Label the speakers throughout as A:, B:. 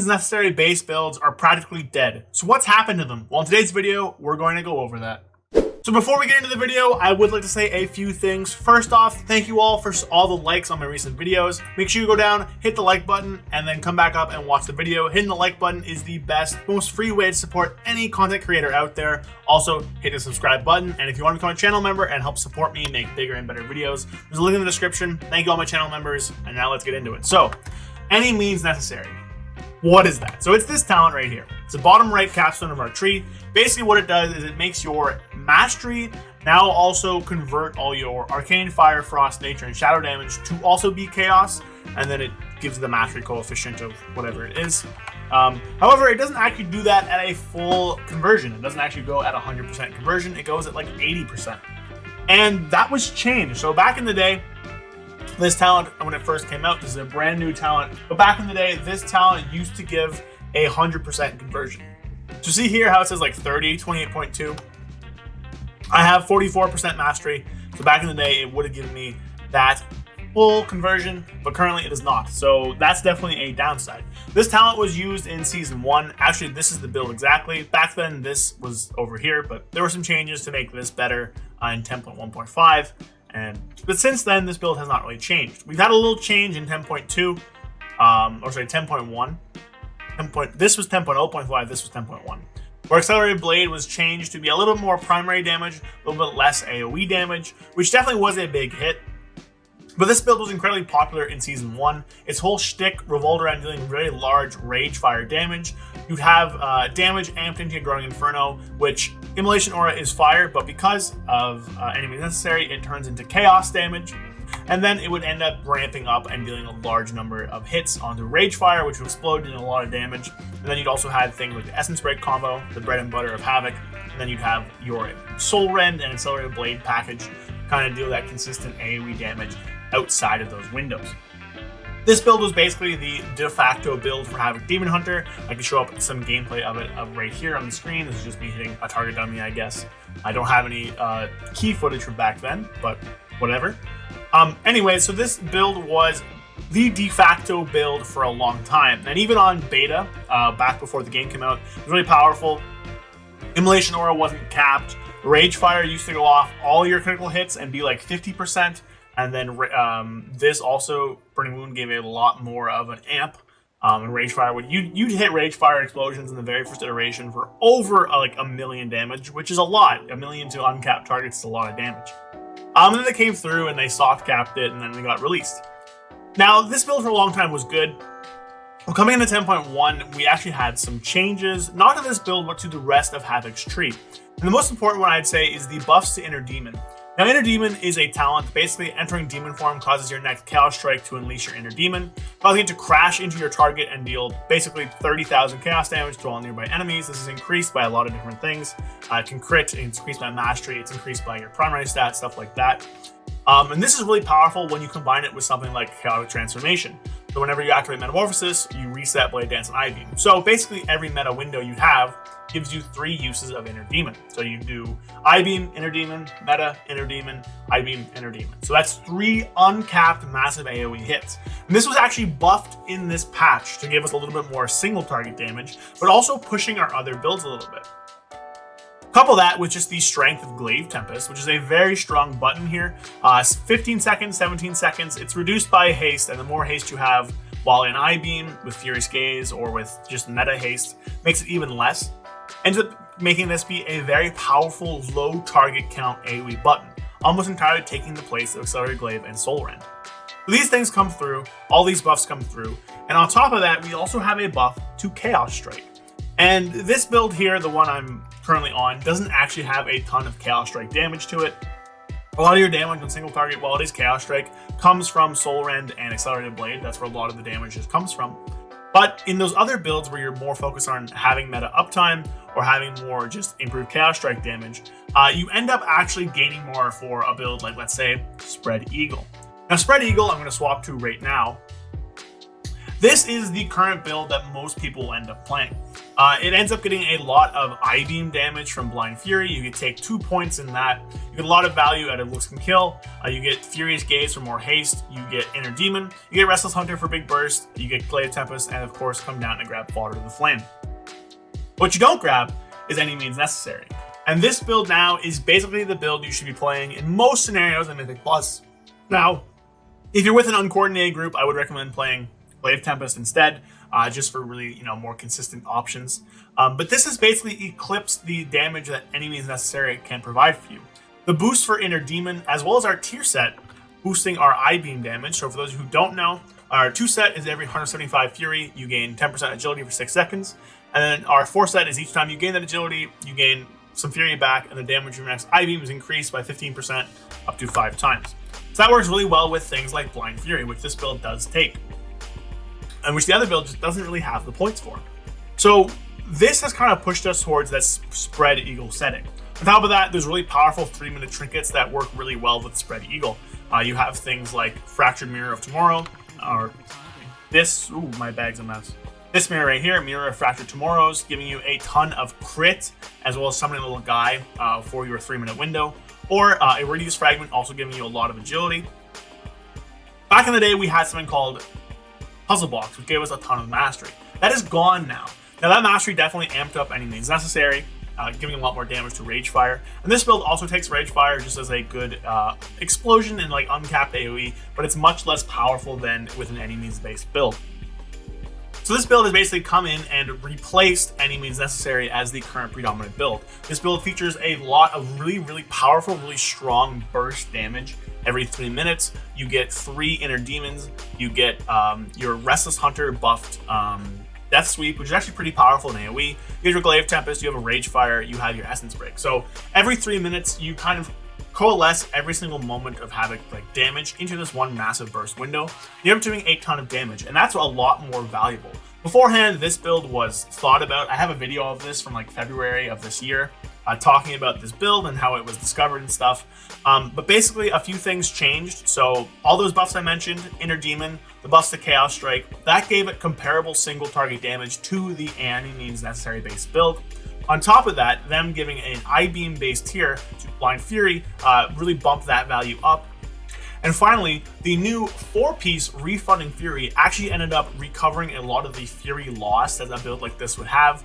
A: necessary base builds are practically dead. So what's happened to them? Well, in today's video, we're going to go over that. So before we get into the video, I would like to say a few things. First off, thank you all for all the likes on my recent videos. Make sure you go down, hit the like button, and then come back up and watch the video. Hitting the like button is the best, most free way to support any content creator out there. Also, hit the subscribe button, and if you want to become a channel member and help support me make bigger and better videos, there's a link in the description. Thank you all my channel members, and now let's get into it. So, any means necessary. What is that? So it's this talent right here. It's the bottom right capstone of our tree. Basically what it does is it makes your mastery now also convert all your arcane, fire, frost, nature, and shadow damage to also be chaos, and then it gives the mastery coefficient of whatever it is. However, it doesn't actually do that at a full conversion. It doesn't actually go at 100% conversion. It goes at like 80%. And that was changed. So back in the day, this talent, when it first came out, this is a brand new talent, but back in the day, this talent used to give a 100% conversion. So see here how it says like 30, 28.2. I have 44% mastery, so back in the day, it would have given me that full conversion, but currently it is not. So that's definitely a downside. This talent was used in Season 1. Actually, this is the build exactly. Back then, this was over here, but there were some changes to make this better in 10.1.5. But since then, this build has not really changed. We've had a little change in 10.2, or sorry, 10.1. This was 10.0.5, this was 10.1. Where Accelerated Blade was changed to be a little bit more primary damage, a little bit less AoE damage, which definitely was a big hit. But this build was incredibly popular in Season 1. Its whole shtick revolved around dealing very large rage fire damage. You'd have damage amped into your Growing Inferno, which Immolation Aura is fire, but because of Enemy Necessary, it turns into chaos damage. And then it would end up ramping up and dealing a large number of hits onto Rage Fire, which would explode in a lot of damage. And then you'd also have things like the Essence Break combo, the bread and butter of Havoc. And then you'd have your Soul Rend and Accelerated Blade package kind of deal that consistent AoE damage outside of those windows. This build was basically the de facto build for Havoc Demon Hunter. I can show up some gameplay of it right here on the screen. This is just me hitting a target dummy, I guess. I don't have any key footage from back then, but whatever. Anyway, so this build was the de facto build for a long time. And even on beta, back before the game came out, it was really powerful. Immolation Aura wasn't capped. Rage Fire used to go off all your critical hits and be like 50%. And then this also, Burning Wound gave it a lot more of an amp. And Rage Fire, you'd hit Rage Fire explosions in the very first iteration for over like 1 million damage, which is a lot. 1 million to uncapped targets is a lot of damage. And then they came through and they soft capped it, and then they got released. Now, this build for a long time was good. Well, coming into 10.1, we actually had some changes, not to this build, but to the rest of Havoc's tree. And the most important one I'd say is the buffs to Inner Demon. Now, Inner Demon is a talent. Basically, entering Demon form causes your next Chaos Strike to unleash your Inner Demon, causing it to crash into your target and deal basically 30,000 Chaos damage to all nearby enemies. This is increased by a lot of different things. It can crit, it's increased by mastery, it's increased by your primary stats, stuff like that. And this is really powerful when you combine it with something like Chaotic Transformation. So whenever you activate Metamorphosis, you reset Blade Dance and Eye-Beam. So basically, every meta window you have gives you 3 uses of Inner Demon. So you do Eye-Beam, Inner Demon, Meta, Inner Demon, Eye-Beam, Inner Demon. So that's 3 uncapped massive AoE hits. And this was actually buffed in this patch to give us a little bit more single target damage, but also pushing our other builds a little bit. Couple that with just the strength of Glaive Tempest, which is a very strong button here. 15 seconds, 17 seconds. It's reduced by haste, and the more haste you have while in Eye-Beam, with Furious Gaze, or with just meta haste, makes it even less. Ends up making this be a very powerful low target count AoE button, almost entirely taking the place of Accelerated Glaive and Soul Rend. So these things come through, all these buffs come through, and on top of that, we also have a buff to Chaos Strike. And this build here, the one I'm currently on, doesn't actually have a ton of Chaos Strike damage to it. A lot of your damage on single target, while it is Chaos Strike, comes from Soul Rend and Accelerated Blade. That's where a lot of the damage just comes from. But in those other builds where you're more focused on having meta uptime or having more just improved Chaos Strike damage, you end up actually gaining more for a build like, let's say, Spread Eagle. Now, Spread Eagle, I'm going to swap to right now. This is the current build that most people will end up playing. It ends up getting a lot of I-beam damage from Blind Fury. You can take 2 points in that. You get a lot of value out of Looks Can Kill. You get Furious Gaze for more haste. You get Inner Demon. You get Restless Hunter for big burst. You get Glaive Tempest, and of course, come down and grab Fodder to the Flame. What you don't grab is Any Means Necessary. And this build now is basically the build you should be playing in most scenarios in Mythic Plus. Now, if you're with an uncoordinated group, I would recommend playing Glaive Tempest instead, just for really, more consistent options. But this has basically eclipsed the damage that Any Means Necessary can provide for you. The boost for Inner Demon, as well as our tier set, boosting our I-beam damage. So for those who don't know, our 2 set is every 175 Fury, you gain 10% agility for 6 seconds. And then our 4 set is each time you gain that agility, you gain some Fury back, and the damage from your next I-beam is increased by 15% up to 5 times. So that works really well with things like Blind Fury, which this build does take, and which the other build just doesn't really have the points for. So this has kind of pushed us towards that Spread Eagle setting. On top of that, there's really powerful 3-minute trinkets that work really well with Spread Eagle. You have things like Fractured Mirror of Tomorrow, or this, ooh, my bag's a mess. This mirror right here, Mirror of Fractured Tomorrows, giving you a ton of crit, as well as summoning a little guy for your 3-minute window. Or Iridius Fragment, also giving you a lot of agility. Back in the day, we had something called Puzzle Box, which gave us a ton of mastery. That is gone now. Now that mastery definitely amped up Any Means Necessary, giving a lot more damage to Ragefire. And this build also takes Ragefire just as a good explosion and like uncapped AoE, but it's much less powerful than with an Any Means based build. So this build has basically come in and replaced Any Means Necessary as the current predominant build. This build features a lot of really, really powerful, really strong burst damage. Every 3 minutes, you get 3 Inner Demons. You get your Restless Hunter buffed Death Sweep, which is actually pretty powerful in AoE. You get your Glaive Tempest, you have a Ragefire, you have your Essence Break. So every 3 minutes, you kind of coalesce every single moment of Havoc like damage into this one massive burst window. You're doing a ton of damage, and that's a lot more valuable. Beforehand, this build was thought about. I have a video of this from like February of this year, talking about this build and how it was discovered and stuff. But basically, a few things changed. So all those buffs I mentioned, Inner Demon, the buffs to Chaos Strike, that gave it comparable single target damage to the Any Means Necessary based build. On top of that, them giving an I-beam based tier to Blind Fury really bumped that value up. And finally, the new 4-piece Refunding Fury actually ended up recovering a lot of the Fury loss that a build like this would have.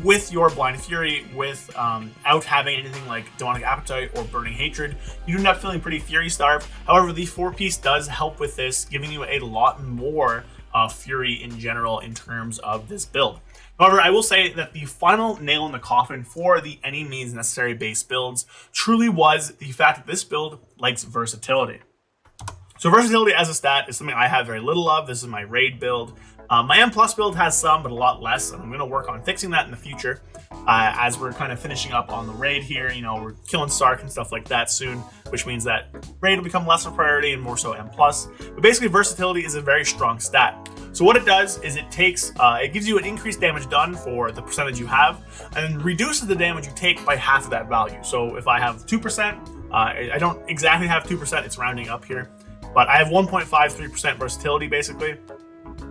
A: With your Blind Fury, without having anything like Demonic Appetite or Burning Hatred, you do end up feeling pretty Fury starved. However, the 4-piece does help with this, giving you a lot more Fury in general in terms of this build. However, I will say that the final nail in the coffin for the Any Means Necessary base builds truly was the fact that this build likes versatility. So versatility as a stat is something I have very little of. This is my raid build. My M+ build has some, but a lot less, and I'm going to work on fixing that in the future as we're kind of finishing up on the raid here. We're killing Sark and stuff like that soon, which means that raid will become less of a priority and more so M+. But basically, versatility is a very strong stat. So what it does is it gives you an increased damage done for the percentage you have, and then reduces the damage you take by half of that value. So if I have 2%, I don't exactly have 2%, it's rounding up here, but I have 1.53% versatility basically.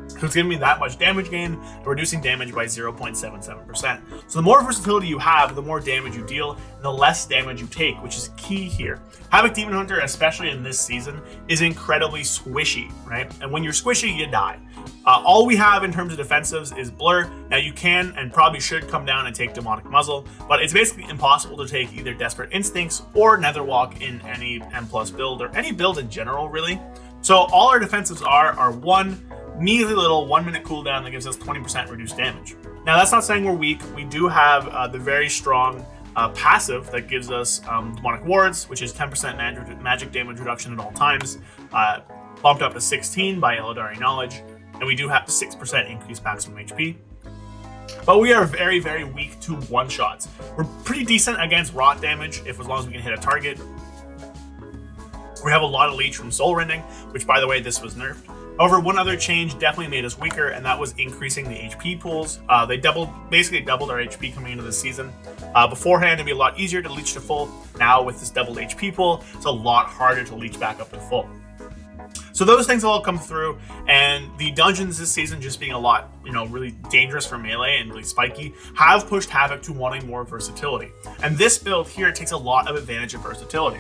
A: So it's giving me that much damage gain and reducing damage by 0.77%. So the more versatility you have, the more damage you deal, and the less damage you take, which is key here. Havoc Demon Hunter, especially in this season, is incredibly squishy, right? And when you're squishy, you die. All we have in terms of defensives is Blur. Now you can and probably should come down and take Demonic Muzzle, but it's basically impossible to take either Desperate Instincts or Netherwalk in any M+ build, or any build in general, really. So all our defensives are one measly little 1-minute cooldown that gives us 20% reduced damage. Now that's not saying we're weak. We do have the very strong passive that gives us Demonic Wards, which is 10% magic damage reduction at all times, bumped up to 16 by Eldari Knowledge, and we do have 6% increased maximum HP. But we are very, very weak to one-shots. We're pretty decent against rot damage, as long as we can hit a target. We have a lot of leech from Soul Rending, which, by the way, this was nerfed. However, one other change definitely made us weaker, and that was increasing the HP pools. They basically doubled our HP coming into this season. Beforehand, it'd be a lot easier to leech to full. Now, with this doubled HP pool, it's a lot harder to leech back up to full. So those things all come through, and the dungeons this season just being a lot, really dangerous for melee and really spiky, have pushed Havoc to wanting more versatility. And this build here takes a lot of advantage of versatility.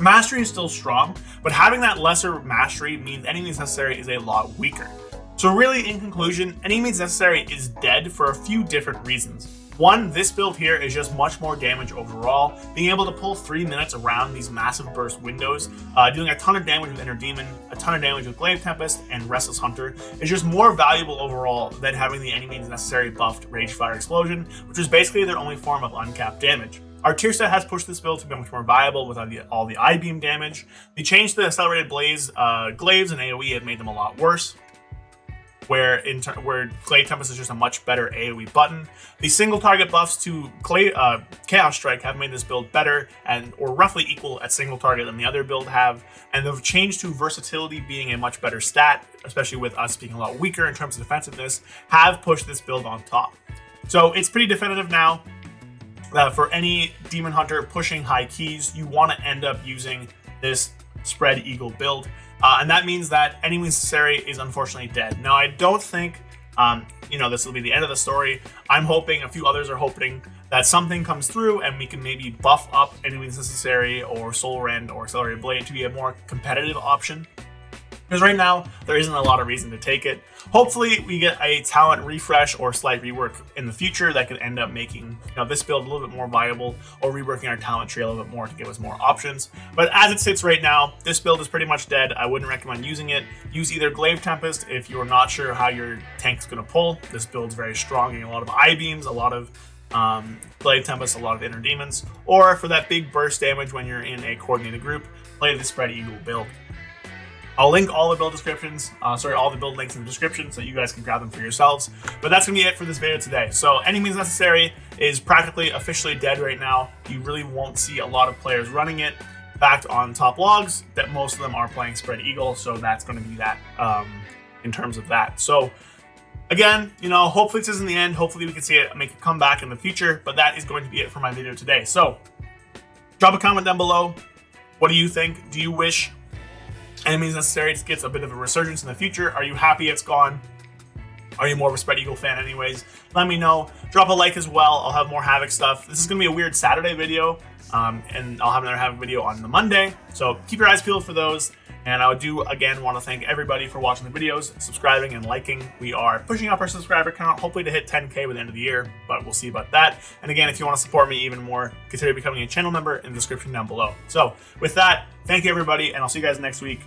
A: Mastery is still strong, but having that lesser mastery means any means necessary is a lot weaker. So really, in conclusion, any means necessary is dead for a few different reasons. One, this build here is just much more damage overall. Being able to pull 3 minutes around these massive burst windows, doing a ton of damage with Inner Demon, a ton of damage with Glaive Tempest, and Restless Hunter is just more valuable overall than having the any means necessary buffed Ragefire Explosion, which is basically their only form of uncapped damage. Our tier set has pushed this build to be much more viable with all the I-beam damage. The change to the Accelerated Blaze, Glaives, and AoE have made them a lot worse, where Glaive Tempest is just a much better AoE button. The single target buffs to Chaos Strike have made this build better or roughly equal at single target than the other build have, and the change to versatility being a much better stat, especially with us being a lot weaker in terms of defensiveness, have pushed this build on top. So it's pretty definitive now that for any Demon Hunter pushing high keys, you want to end up using this Spread Eagle build. And that means that any means necessary is unfortunately dead. Now, I don't think, this will be the end of the story. I'm hoping, a few others are hoping, that something comes through and we can maybe buff up any means necessary or Soul Rend or Accelerated Blade to be a more competitive option. Because right now, there isn't a lot of reason to take it. Hopefully, we get a talent refresh or slight rework in the future that could end up making this build a little bit more viable, or reworking our talent tree a little bit more to give us more options. But as it sits right now, this build is pretty much dead. I wouldn't recommend using it. Use either Glaive Tempest if you're not sure how your tank's going to pull. This build's very strong, getting a lot of I-beams, a lot of Glaive Tempest, a lot of Inner Demons. Or for that big burst damage when you're in a coordinated group, play the Spread Eagle build. I'll link all the build descriptions, all the build links in the description so you guys can grab them for yourselves. But that's going to be it for this video today. So any means necessary is practically officially dead right now. You really won't see a lot of players running it. Fact, on top logs, that most of them are playing Spread Eagle, so that's going to be that in terms of that. So again, hopefully this isn't the end. Hopefully we can see it make a comeback in the future, but that is going to be it for my video today. So drop a comment down below. What do you think? Do you wish any means necessary gets a bit of a resurgence in the future? Are you happy it's gone? Are you more of a Spread Eagle fan anyways? Let me know. Drop a like as well. I'll have more Havoc stuff. This is going to be a weird Saturday video, and I'll have another Havoc video on the Monday. So keep your eyes peeled for those. And I do, again, want to thank everybody for watching the videos, subscribing, and liking. We are pushing up our subscriber count, hopefully to hit 10K by the end of the year, but we'll see about that. And again, if you want to support me even more, consider becoming a channel member in the description down below. So with that, thank you, everybody, and I'll see you guys next week.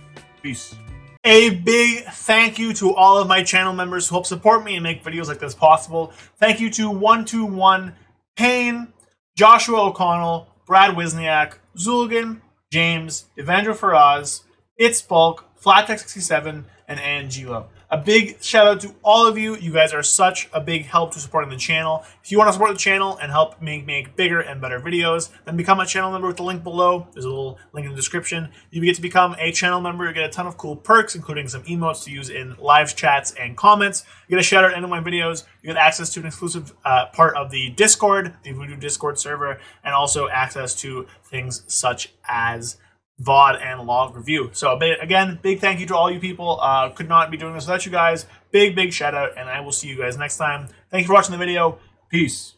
A: Peace. A big thank you to all of my channel members who help support me and make videos like this possible. Thank you to 121, Payne, Joshua O'Connell, Brad Wisniak, Zulgan, James, Evandro Faraz, It's Bulk, FlatTech67, and Angelo. A big shout out to all of you. You guys are such a big help to supporting the channel. If you want to support the channel and help me make bigger and better videos, then become a channel member with the link below. There's a little link in the description. You get to become a channel member. You get a ton of cool perks, including some emotes to use in live chats and comments. You get a shout out at the end of my videos. You get access to an exclusive part of the Discord, the Voodoo Discord server, and also access to things such as VOD and log review. So again, big thank you to all you people. Could not be doing this without you guys. Big shout out, and I will see you guys next time. Thank you for watching the video. Peace.